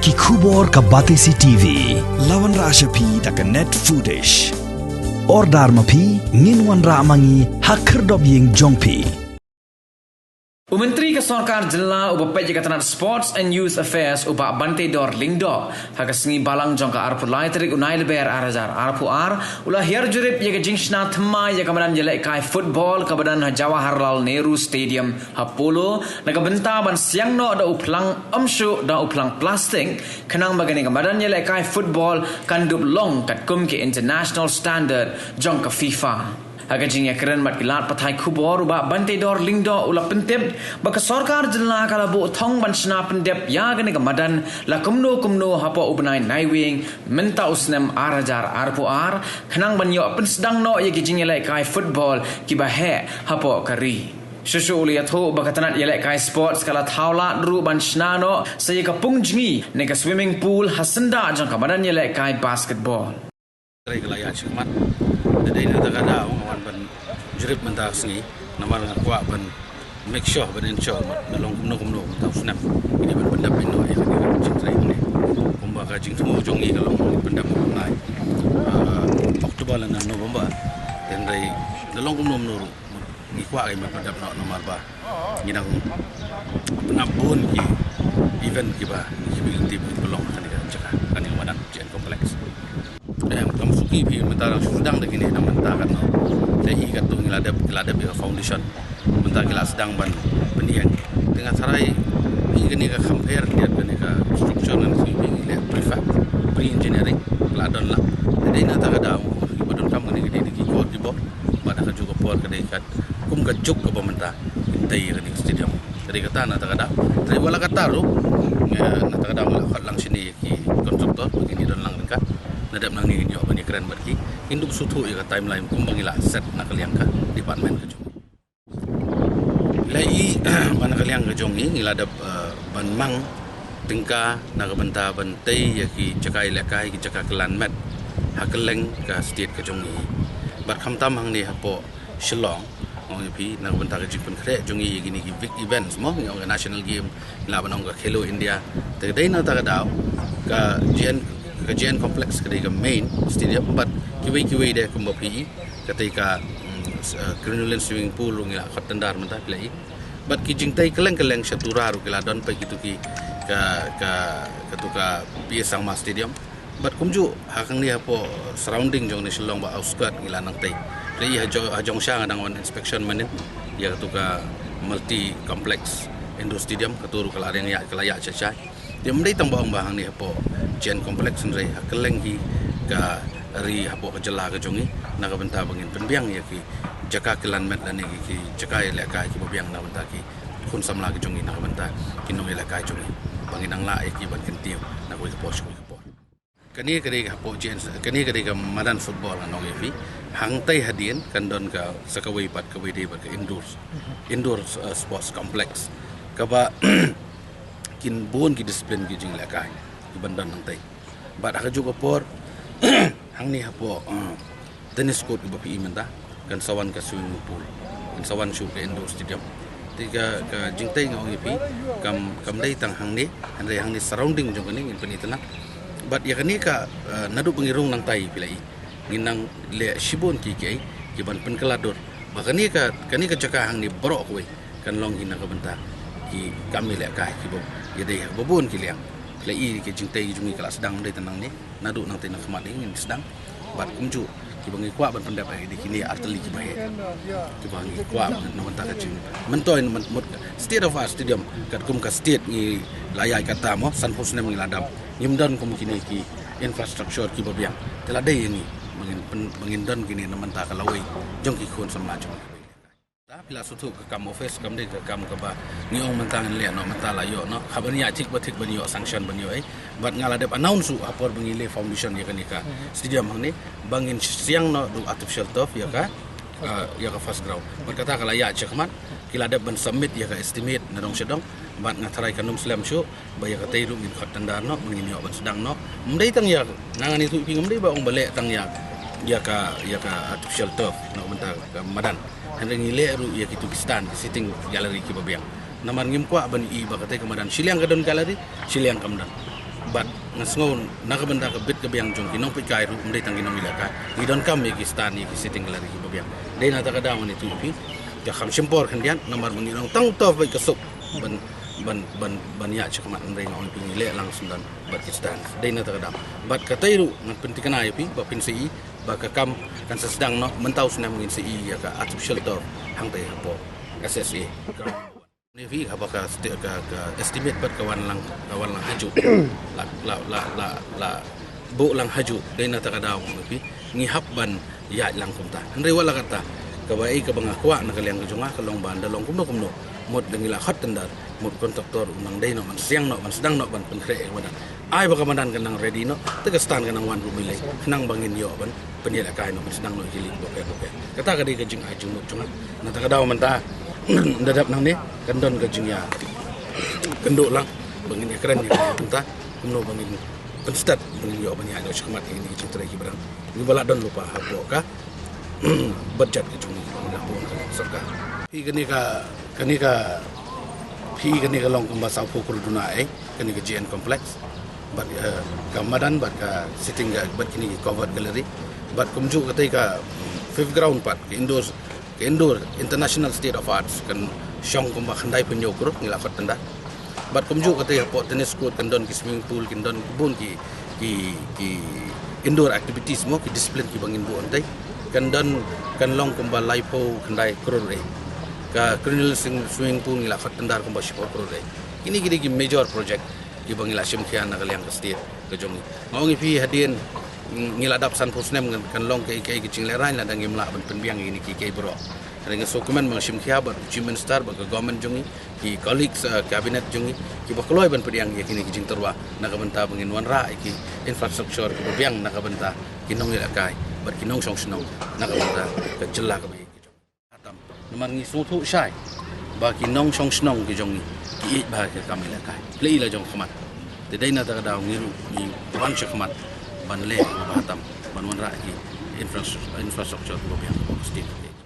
ki khubor ka Batesi TV lawan ra ashapi tak net footage ordar mapi nginwan ra mangi haker dob yeng jongpi. Menteri Kesarkar Jela uba Pejikatan Sports and Youth Affairs uba Bante Dor Lingdo haga sengi balang jongka arpu lai terik unai leber arajar arpu ulah hiar jurip yaga jingshna thma yaga madan jelek kai football kabadan Jawaharlal Nehru Stadium Apollo naga benta ban siang no da uplang amshu da uplang plastic kenang bagani kabadan jelek kai football kan dup long kat kum ke international standard jongka FIFA. Agar jingnya keren mat kilat patai kubor uba Bante Dor Lingdo ulah pentip baka Sarkar Jela kala bu thong ban sna pendep ya gane kamadan la kumno hapo ubnai naiwing menta usnem arajar arpu khenang ban yo pen sedang no ye jingnya lai kai football kiba he hapo kari susu uliat ho baka tanat ye lai kai sports kala thawla ru ban sna no saya ka pungjingi ne ka swimming pool hasenda jang kamadan ye lai kai basketball Teri kelaya cuma, jadi ini tak ada orang ban jerip mentah sini, nama dengan kuat ban make sure ban ensure melong kumno mentah snap ini ban benda pino yang kita cintai ini, kumba kajing semua jongi kalau benda mengenai Oktober dan November, dan dari melong kumno ni kuat ini benda normal bah, ini nang penabun ki event kita tim belong kan kita cakap kan yang mana JN Complex. Kamu suki pi mentara sedang begini nama mentara kan saya ikat tu ngelada biar foundation mentara kita sedang ban pendian dengan sarai ini ke compare dia dengan ke structure dan sweeping ini pre engineering keladon lah jadi ini tak ada ibadun kamu ni di kod di bawah pada ke juga por ke dekat kum ke juk ke pemerintah dari ke stadium dari kata nak tak ada dari wala kata lu nak tak ada malah lang sini ki kontraktor begini dan lang dekat nadap nang ni nyok bani keren berki induk sutu ya timeline kumbangila set nak kaliang ka department ke jong lai ban kaliang ke jong ni ladap ban mang tingka nak benta ban tei ya ki cakai lekai ki cakak kelan mat hakeleng ka state ke jong ni bar kham tam hang ni hapo Shillong ong pi nak benta ke jipun kre jong ni gini ki big events mo ngong national game la banong ka Khelo India te dai na ta ka daw ka JN Complex ketika main stadium 4 kiwi dia ke PI ketika Granulin swimming pool ngila khatandar mentah play bat kijing tai keleng syatura ru kila don pai gitu ki ka piesang mas stadium bat kumju hakang ni apo surrounding jong ni Shillong ba outskirt ngila nang tai play hajong sya ngadang on inspection manin ya ketuka multi complex indoor stadium keturu kelareng ya kelaya cacai dia mendai tambang bahang ni apo JN Complex sendiri keleng ki ka ri hapo ke Jela ke jongi nak benta bangin penbiang ya ki jaka kelan met dan ki jaka ile ka ki biang nak benta ki kun samla ke jongi nak benta kinong ile ka jongi bangin ang la ki ban kentiu nak ko pos ko kani kari hapo JN kani kari ka madan football anong fi hang tai hadien kandon ka sakawai pat kawai de ba indoor sports complex ka ba kin bon ki disiplin ki jing ile ka bandan nang tai bat aka juga por hang ni hapo tennis court iba pi menta kan sawan ka swimming pool kan sawan shoot ke indoor stadium tiga ka jingtai ngau ipi kam dai tang hang ni surrounding jong ni ngin penitana bat ya kani ka nadu pengirung nang tai pilai nginang le shibon ki ban pen kelador bakani ka jaka hang ni borok we kan long hina ka benta ki kami le ka ki bo ya dai bobon ki liang lai ke jingtai jungi kala sedang dai tenang ni nadu nang tenang kemat ni sedang bat kumju ki bangi kwa ban pendap ai di kini arteli ki bahe ki bangi kwa no ta ka jing mentoy mut state of art stadium kat kum ka state ni layai kata mo san hosne mengi ladam nyimdan kum kini ki infrastructure ki babiang tela dai ni mengin don kini naman ta kalawai jong ki khon samajong bila sutu ke kam office kam de ke kam ke ba ngiong mentang le no mentala yo no khabani atik batik banyo sanction banyo bat ngala de announce apor bangile foundation ya kanika stadium hang ni bangin siang no du artificial turf ya ka first ground berkata kala ya cekman kila de ban submit ya ka estimate nadong sedong bat ngatarai kanum slam show ba ya ka teiru min khatandar no mangin yo ban sedang no mdai tang ya nangani tu pingum dei ba ong bale tang ya ka artificial turf no bentar madan Henry ngile ru ya kitu kistan sitting gallery ki babiang namar ngim kwa ban i bakate kamadan siliang kadon gallery siliang kamdan but ngasngon nakabanda ka bit ka biyang jong kinong pikai ru umday tang kinong ilaka idon kam ki stan ki sitting galari ki biyang dai na ta ka dawan itu pi ka kham simpor khandian nomor mengilong tang tof bai ka sok ban ya chakmat umday ngong pi le lang sundan bat ki stan dai na ta ka dam bat ka tairu ngan pentikana ya pi ba pin si ba ka kam kan sedang no mentau sunam ngin si ya ka artificial tor hang tai hapo SSA Nevi apakah ke estimate bat kawan lang haju la bu lang haju dai na takadaw nevi ngihap ban ya lang kumta andre wala kata kabai ka bangakwa na kaliang kajunga kalong banda long kumno mod dengila khat tandar mod kontraktor unang dai no man siang no man sedang no ban penkre wadan ai baka mandan kanang ready no tegastan kanang wan rumilai nang bangin yo ban penyela kai no man sedang no jili boke kata ka dai kajing aju no cunga na takadaw manta dadap nang ni kandon ke jingya kenduk lang bangin ya keren ni punta kumno bangin konstat bangin yo banyak ada syakmat ini cinta lagi barang ni bala don lupa hapo ka budget ke jungi bangin hapo sarkar pi kani ka long kamba sa pokul duna kani ka GN complex bat kamadan bat ka sitting bat kini covered gallery bat kumju katai ka fifth ground part indoor international state of arts kan syong kumba khandai penyokro ngilafat tenda bat kumju kata ya pot tennis court kan don ki swimming pool kan don bun ki indoor activities mo ki discipline ki bangin bu antai kan don kan long kumba laipo khandai krore ka criminal swimming pool ngilafat tenda kumba shipo krore ini ki major project ki bangila shimkhian na kaliang state ke jongi ngongi pi hadien ngiladap san pusnem kan long ke kicing lerai la dang imla ban penbiang ini ki bro dengan dokumen mengsim khiabar achievement star ba government jongi ki colleagues cabinet jongi ki bakloi ban penbiang ya kini kicing terwa na kabenta bangin wan ra ki infrastructure ki biang na kabenta kinong ila kai bar kinong song snong na kabenta ka jella ka bi atam naman ngi su thu shai ba kinong song snong ki jongi ki ba ka kamila kai plei la jong khamat te dai na ta daw ngiru ni wan khamat ban le bahatam ban wan ra ki infrastructure ko biang state